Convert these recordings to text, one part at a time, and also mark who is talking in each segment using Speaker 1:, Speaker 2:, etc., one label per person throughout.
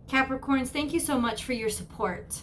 Speaker 1: Capricorns, thank you so much for your support.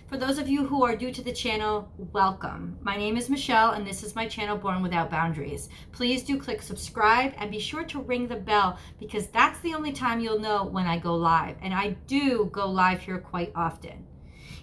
Speaker 1: For those of you who are new to the channel, welcome. My name is Michelle and this is my channel, Born Without Boundaries. Please do click subscribe and be sure to ring the bell because that's the only time you'll know when I go live. And I do go live here quite often.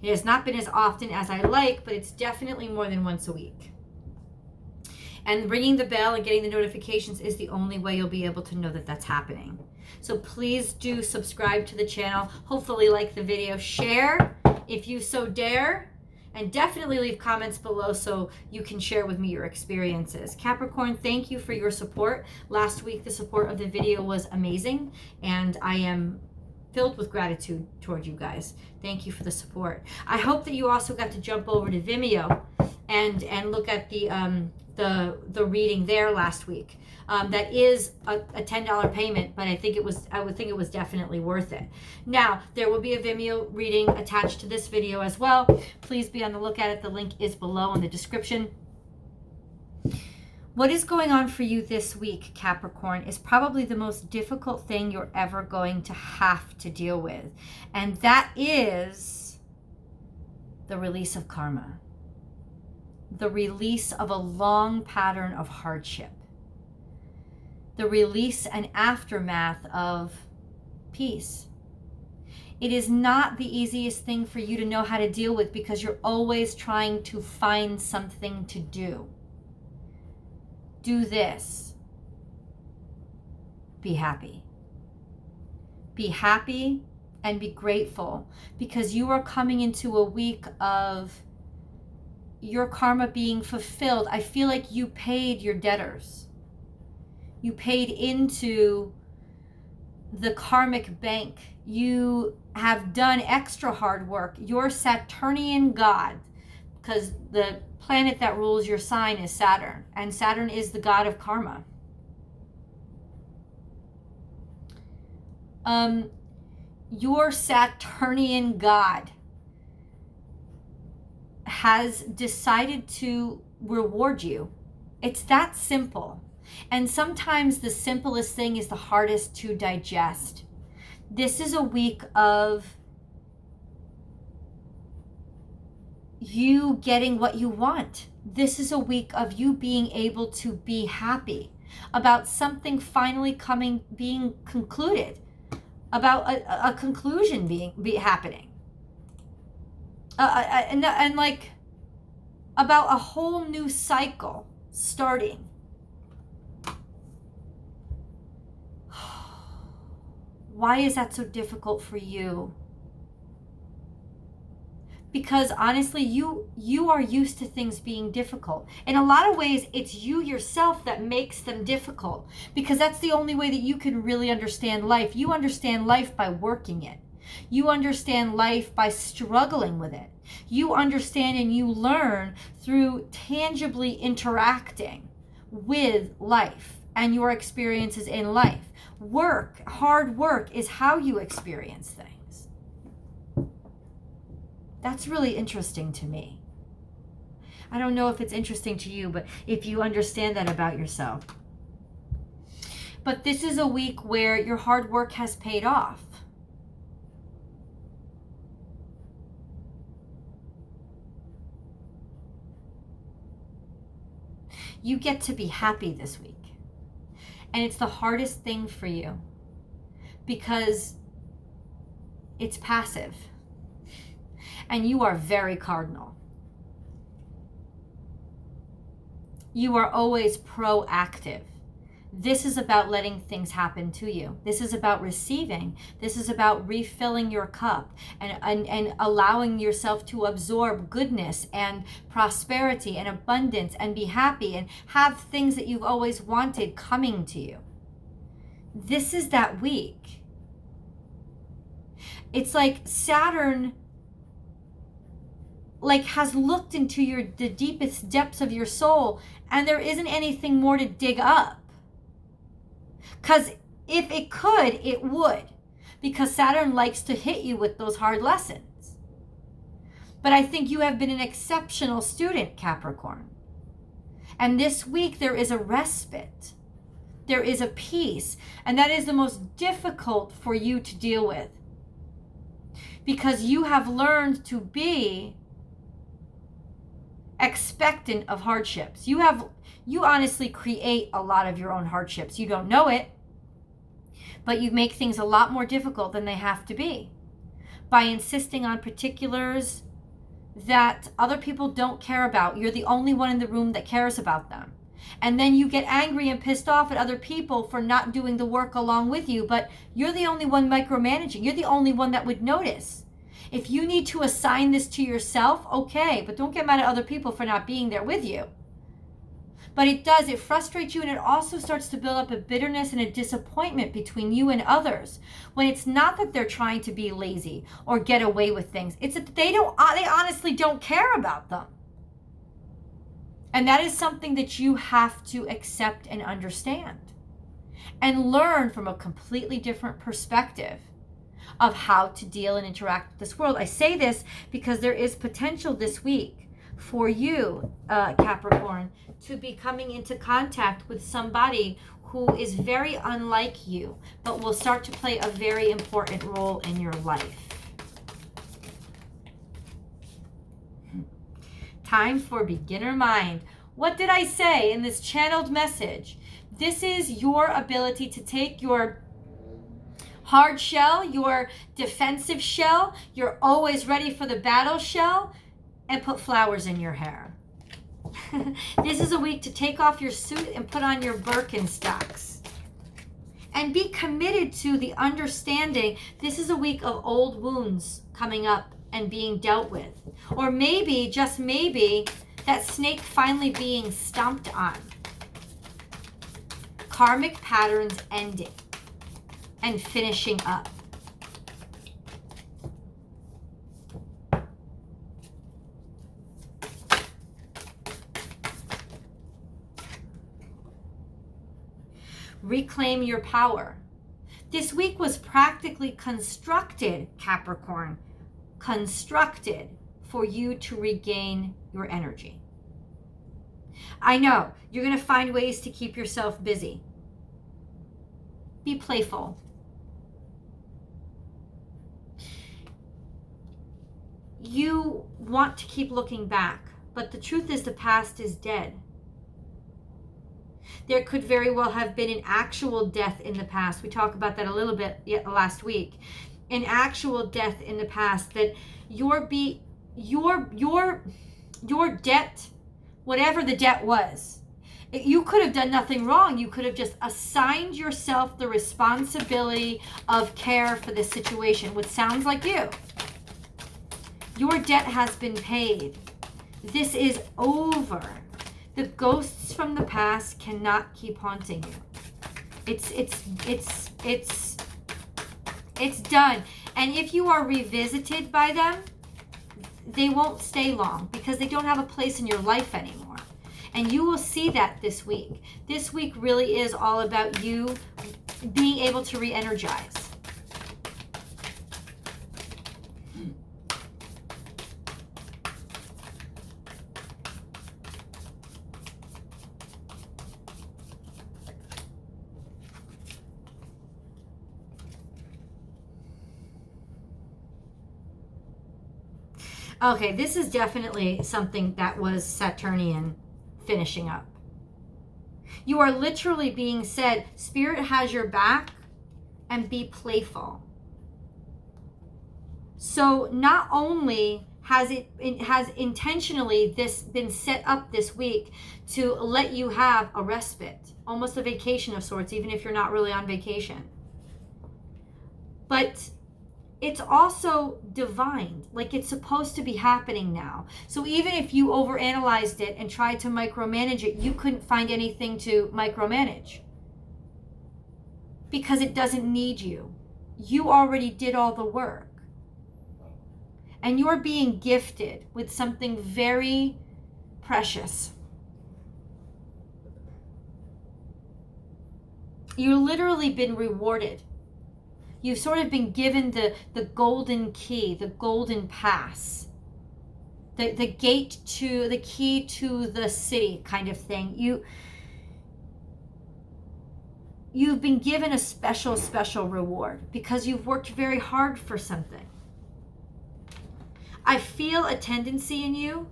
Speaker 1: It has not been as often as I like, but it's definitely more than once a week. And ringing the bell and getting the notifications is the only way you'll be able to know that that's happening. So please do subscribe to the channel. Hopefully like the video, share if you so dare, and definitely leave comments below so you can share with me your experiences. Capricorn, thank you for your support. Last week, the support of the video was amazing, and I am filled with gratitude toward you guys. Thank you for the support. I hope that you also got to jump over to Vimeo and look at the reading there last week. That is a $10 payment, but I would think it was definitely worth it. Now, there will be a Vimeo reading attached to this video as well. Please be on the lookout. The link is below in the description. What is going on for you this week, Capricorn, is probably the most difficult thing you're ever going to have to deal with. And that is the release of karma. The release of a long pattern of hardship. The release and aftermath of peace. It is not the easiest thing for you to know how to deal with because you're always trying to find something to do. Do this. Be happy. Be happy and be grateful because you are coming into a week of your karma being fulfilled. I feel like you paid your debtors. You paid into the karmic bank. You have done extra hard work. Your Saturnian god, because the planet that rules your sign is Saturn, and Saturn is the god of karma. Your Saturnian god has decided to reward you. It's that simple. And sometimes the simplest thing is the hardest to digest. This is a week of you getting what you want. This is a week of you being able to be happy about something finally being concluded, about a conclusion happening, and like about a whole new cycle starting. Why is that so difficult for you? Because honestly, you are used to things being difficult. In a lot of ways, it's you yourself that makes them difficult because that's the only way that you can really understand life. You understand life by working it. You understand life by struggling with it. You understand and you learn through tangibly interacting with life and your experiences in life. Hard work is how you experience things. That's really interesting to me. I don't know if it's interesting to you, but if you understand that about yourself. But this is a week where your hard work has paid off. You get to be happy this week. And it's the hardest thing for you because it's passive. And you are very cardinal. You are always proactive. This is about letting things happen to you. This is about receiving. This is about refilling your cup and allowing yourself to absorb goodness and prosperity and abundance and be happy and have things that you've always wanted coming to you. This is that week. It's like Saturn has looked into the deepest depths of your soul and there isn't anything more to dig up. Because if it could, it would. Because Saturn likes to hit you with those hard lessons. But I think you have been an exceptional student, Capricorn. And this week there is a respite. There is a peace. And that is the most difficult for you to deal with. because you have learned to be expectant of hardships. You honestly create a lot of your own hardships. You don't know it, but you make things a lot more difficult than they have to be by insisting on particulars that other people don't care about. You're the only one in the room that cares about them. And then you get angry and pissed off at other people for not doing the work along with you, but you're the only one micromanaging. You're the only one that would notice. If you need to assign this to yourself, okay, but don't get mad at other people for not being there with you. But it frustrates you, and it also starts to build up a bitterness and a disappointment between you and others, when it's not that they're trying to be lazy or get away with things. It's that they honestly don't care about them. And that is something that you have to accept and understand and learn from a completely different perspective of how to deal and interact with this world. I say this because there is potential this week for you, Capricorn, to be coming into contact with somebody who is very unlike you, but will start to play a very important role in your life. Time for beginner mind. What did I say in this channeled message? This is your ability to take your hard shell, your defensive shell, your always ready for the battle shell, and put flowers in your hair. This is a week to take off your suit and put on your Birkenstocks. And be committed to the understanding this is a week of old wounds coming up and being dealt with. Or maybe, just maybe, that snake finally being stomped on. Karmic patterns ending and finishing up. Reclaim your power. This week was practically constructed, Capricorn, constructed for you to regain your energy. I know you're going to find ways to keep yourself busy. Be playful. You want to keep looking back, but the truth is the past is dead. There could very well have been an actual death in the past. We talked about that a little bit last week. An actual death in the past that your debt, whatever the debt was, you could have done nothing wrong. You could have just assigned yourself the responsibility of care for this situation, which sounds like you. Your debt has been paid. This is over. The ghosts from the past cannot keep haunting you. It's done. And if you are revisited by them, they won't stay long because they don't have a place in your life anymore. And you will see that this week. This week really is all about you being able to re-energize. Okay, this is definitely something that was Saturnian finishing up. You are literally being said, Spirit has your back, and be playful. So not only has intentionally this been set up this week to let you have a respite, almost a vacation of sorts, even if you're not really on vacation, but it's also divine, like it's supposed to be happening now. So even if you overanalyzed it and tried to micromanage it, you couldn't find anything to micromanage because it doesn't need you. You already did all the work. And you're being gifted with something very precious. You've literally been rewarded. You've sort of been given the golden key, the golden pass, the key to the city kind of thing. You've been given a special reward because you've worked very hard for something. I feel a tendency in you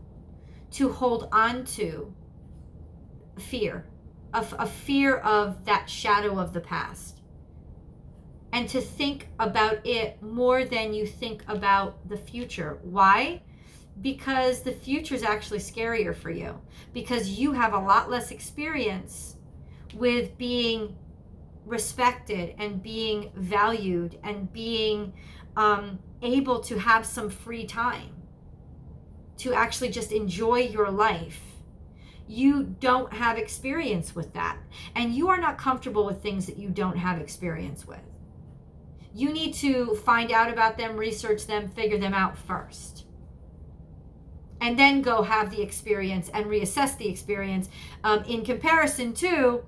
Speaker 1: to hold on to fear, a fear of that shadow of the past, and to think about it more than you think about the future. Why? Because the future is actually scarier for you, because you have a lot less experience with being respected and being valued and being able to have some free time to actually just enjoy your life. You don't have experience with that, and you are not comfortable with things that you don't have experience with. You need to find out about them, research them, figure them out first, and then go have the experience and reassess the experience in comparison to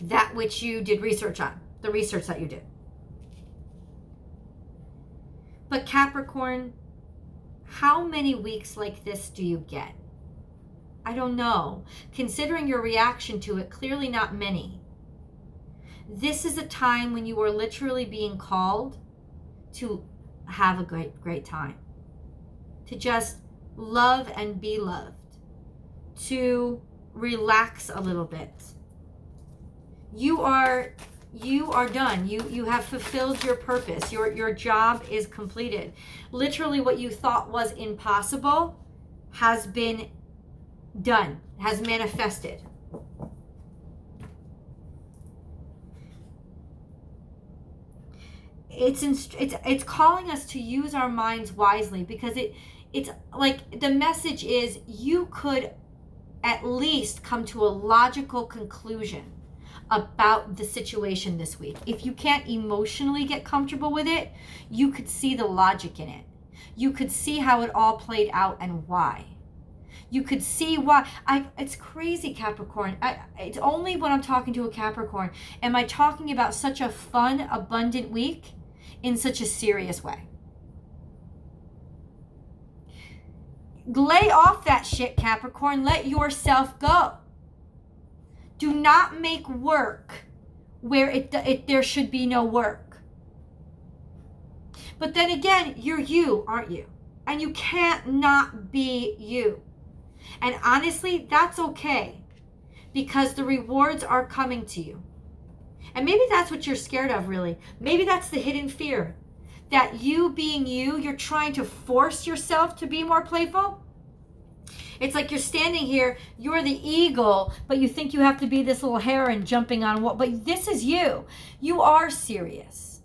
Speaker 1: that which you did research on, the research that you did. But Capricorn, how many weeks like this do you get? I don't know. Considering your reaction to it, clearly not many. This is a time when you are literally being called to have a great time, to just love and be loved, to relax a little bit. You are done. You have fulfilled your purpose. Your job is completed. Literally what you thought was impossible has been done, has manifested. It's calling us to use our minds wisely, because it's like the message is you could at least come to a logical conclusion about the situation this week. If you can't emotionally get comfortable with it, you could see the logic in it. You could see how it all played out and why. You could see why. It's crazy, Capricorn. It's only when I'm talking to a Capricorn am I talking about such a fun, abundant week in such a serious way. Lay off that shit, Capricorn. Let yourself go. Do not make work where there should be no work. But then again, you're you, aren't you? And you can't not be you. And honestly, that's okay, because the rewards are coming to you. And maybe that's what you're scared of, really. Maybe that's the hidden fear, that you being you, you're trying to force yourself to be more playful. It's like you're standing here, you're the eagle, but you think you have to be this little heron jumping on what? But this is you. You are serious.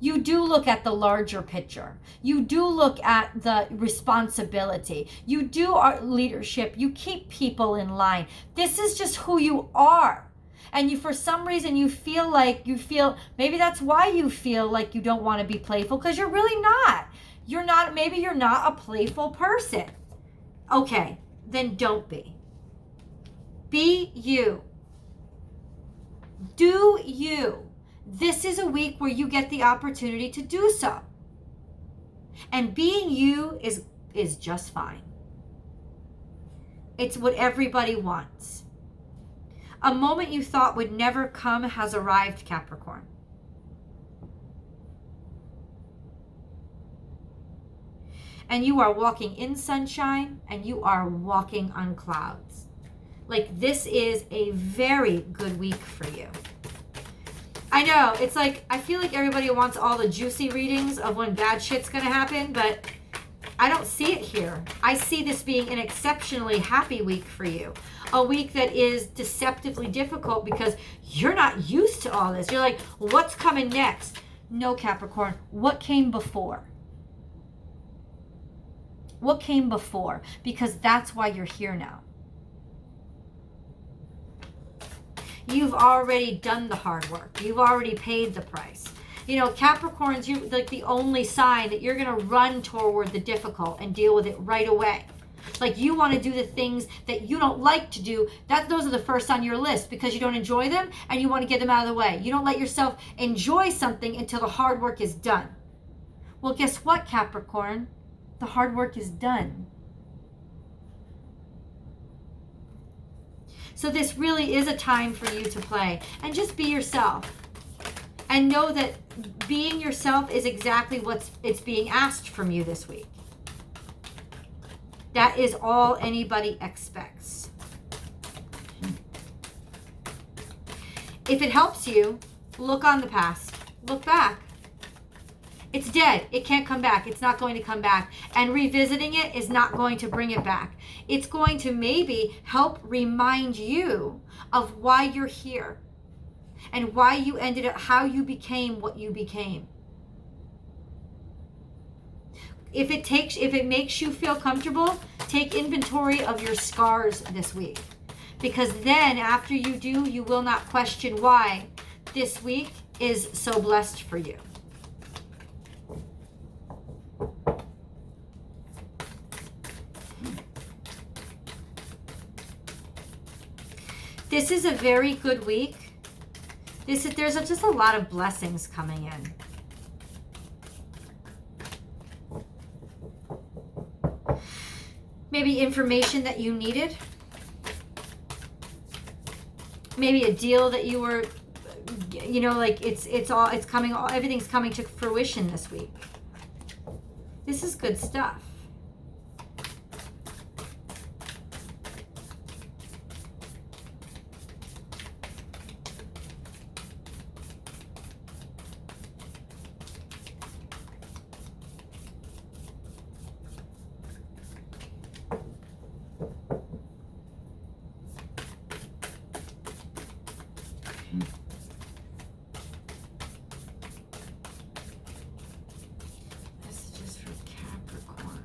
Speaker 1: You do look at the larger picture. You do look at the responsibility. You do leadership. You keep people in line. This is just who you are. And you, for some reason, maybe that's why you feel like you don't want to be playful, because you're really not. Maybe you're not a playful person. Okay, then don't be. Be you. Do you. This is a week where you get the opportunity to do so. And being you is just fine. It's what everybody wants. A moment you thought would never come has arrived, Capricorn. And you are walking in sunshine, and you are walking on clouds. Like, this is a very good week for you. I know, it's like, I feel like everybody wants all the juicy readings of when bad shit's gonna happen, but I don't see it here. I see this being an exceptionally happy week for you. A week that is deceptively difficult because you're not used to all this. You're like, what's coming next? No, Capricorn, what came before? What came before? Because that's why you're here now. You've already done the hard work. You've already paid the price. You know, Capricorns, you're like the only sign that you're going to run toward the difficult and deal with it right away. Like, you want to do the things that you don't like to do. Those are the first on your list because you don't enjoy them and you want to get them out of the way. You don't let yourself enjoy something until the hard work is done. Well, guess what, Capricorn? The hard work is done. So this really is a time for you to play and just be yourself. And know that being yourself is exactly it's being asked from you this week. That is all anybody expects. If it helps you, look on the past. Look back. It's dead. It can't come back. It's not going to come back. And revisiting it is not going to bring it back. It's going to maybe help remind you of why you're here and why you ended up, how you became what you became. If it makes you feel comfortable, take inventory of your scars this week. Because then after you do, you will not question why this week is so blessed for you. This is a very good week. There's just a lot of blessings coming in. Maybe information that you needed. Maybe a deal that you were, like everything's coming to fruition this week. This is good stuff. Messages for Capricorn.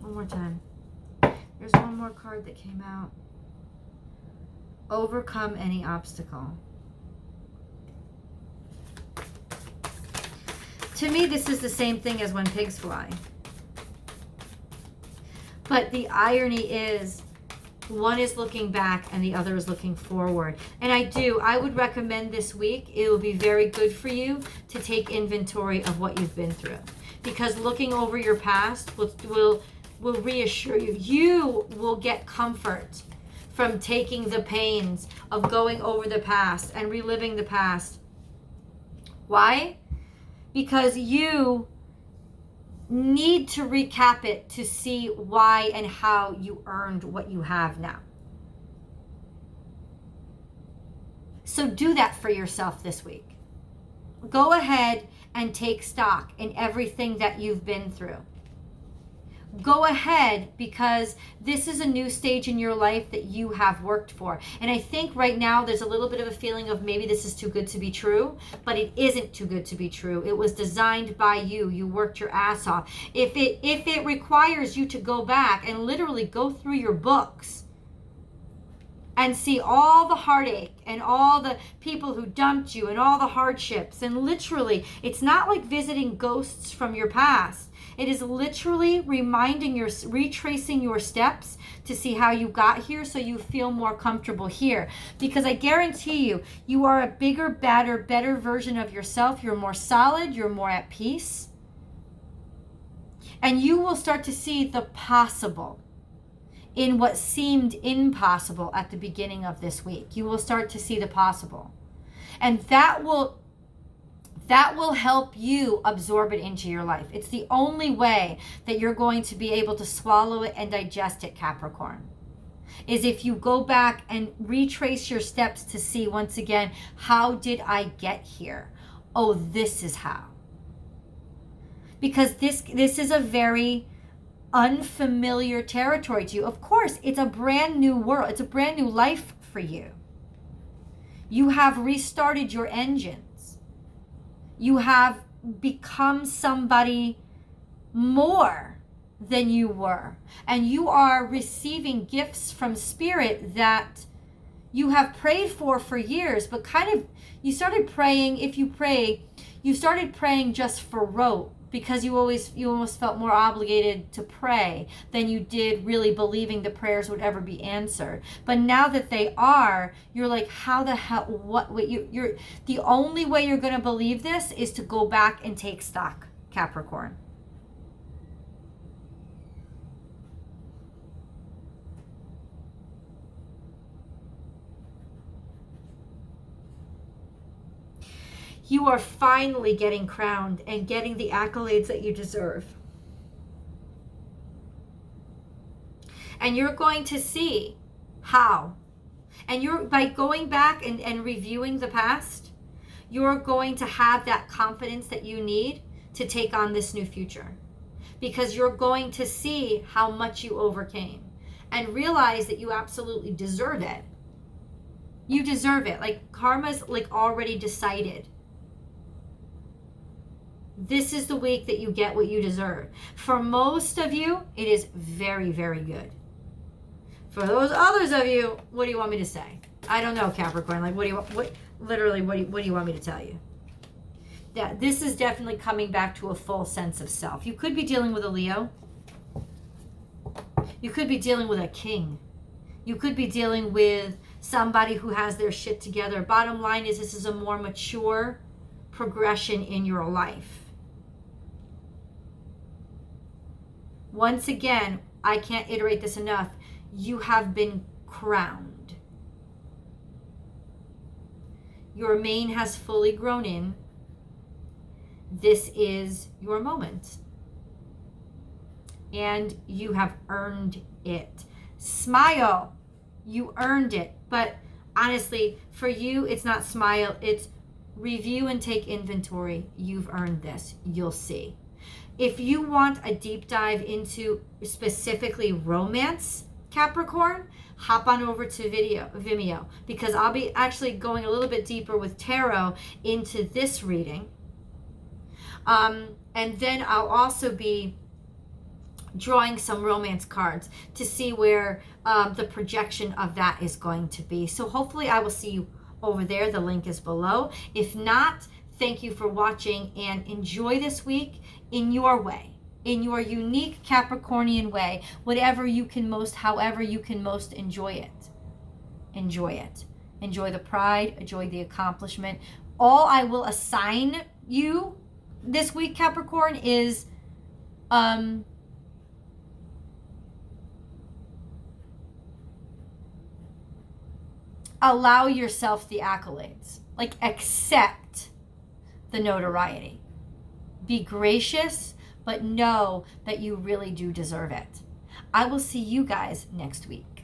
Speaker 1: One more time. There's one more card that came out. Overcome any obstacle. To me, this is the same thing as when pigs fly. But the irony is, one is looking back and the other is looking forward. And I would recommend this week, it will be very good for you to take inventory of what you've been through. Because looking over your past will reassure you. You will get comfort from taking the pains of going over the past and reliving the past. Why? Because you need to recap it to see why and how you earned what you have now. So do that for yourself this week. Go ahead and take stock in everything that you've been through. Go ahead, because this is a new stage in your life that you have worked for. And I think right now there's a little bit of a feeling of maybe this is too good to be true, but it isn't too good to be true. It was designed by you. You worked your ass off. If it requires you to go back and literally go through your books and see all the heartache and all the people who dumped you and all the hardships, and literally, it's not like visiting ghosts from your past. It is literally retracing your steps to see how you got here so you feel more comfortable here. Because I guarantee you, you are a bigger, better version of yourself. You're more solid. You're more at peace. And you will start to see the possible in what seemed impossible at the beginning of this week. You will start to see the possible. And that will help you absorb it into your life. It's the only way that you're going to be able to swallow it and digest it, Capricorn, is if you go back and retrace your steps to see, once again, how did I get here? Oh, this is how. Because this is a very unfamiliar territory to you. Of course, it's a brand new world. It's a brand new life for you. You have restarted your engines. You have become somebody more than you were. And you are receiving gifts from Spirit that you have prayed for years, but kind of, you started praying, if you pray, you started praying just for rote. because you almost felt more obligated to pray than you did really believing the prayers would ever be answered. But now that they are, you're like, how the hell, you're the only way you're going to believe this is to go back and take stock, Capricorn. You are finally getting crowned and getting the accolades that you deserve. And you're going to see how. And by going back and reviewing the past, you're going to have that confidence that you need to take on this new future. Because you're going to see how much you overcame and realize that you absolutely deserve it. You deserve it. Like, karma's like already decided. This is the week that you get what you deserve. For most of you, it is very, very good. For those others of you, what do you want me to say? I don't know, Capricorn. Like, what do you want me to tell you? Yeah, this is definitely coming back to a full sense of self. You could be dealing with a Leo. You could be dealing with a king. You could be dealing with somebody who has their shit together. Bottom line is, this is a more mature progression in your life. Once again, I can't iterate this enough. You have been crowned. Your mane has fully grown in. This is your moment. And you have earned it. Smile. You earned it. But honestly, for you, it's not smile. It's review and take inventory. You've earned this. You'll see. If you want a deep dive into specifically romance, Capricorn, hop on over to Vimeo, because I'll be actually going a little bit deeper with tarot into this reading. And then I'll also be drawing some romance cards to see where the projection of that is going to be. So hopefully I will see you over there. The link is below. If not, thank you for watching and enjoy this week in your way, in your unique Capricornian way, however you can most enjoy it. Enjoy it. Enjoy the pride, enjoy the accomplishment. All I will assign you this week, Capricorn, is allow yourself the accolades. Like, accept the notoriety. Be gracious, but know that you really do deserve it. I will see you guys next week.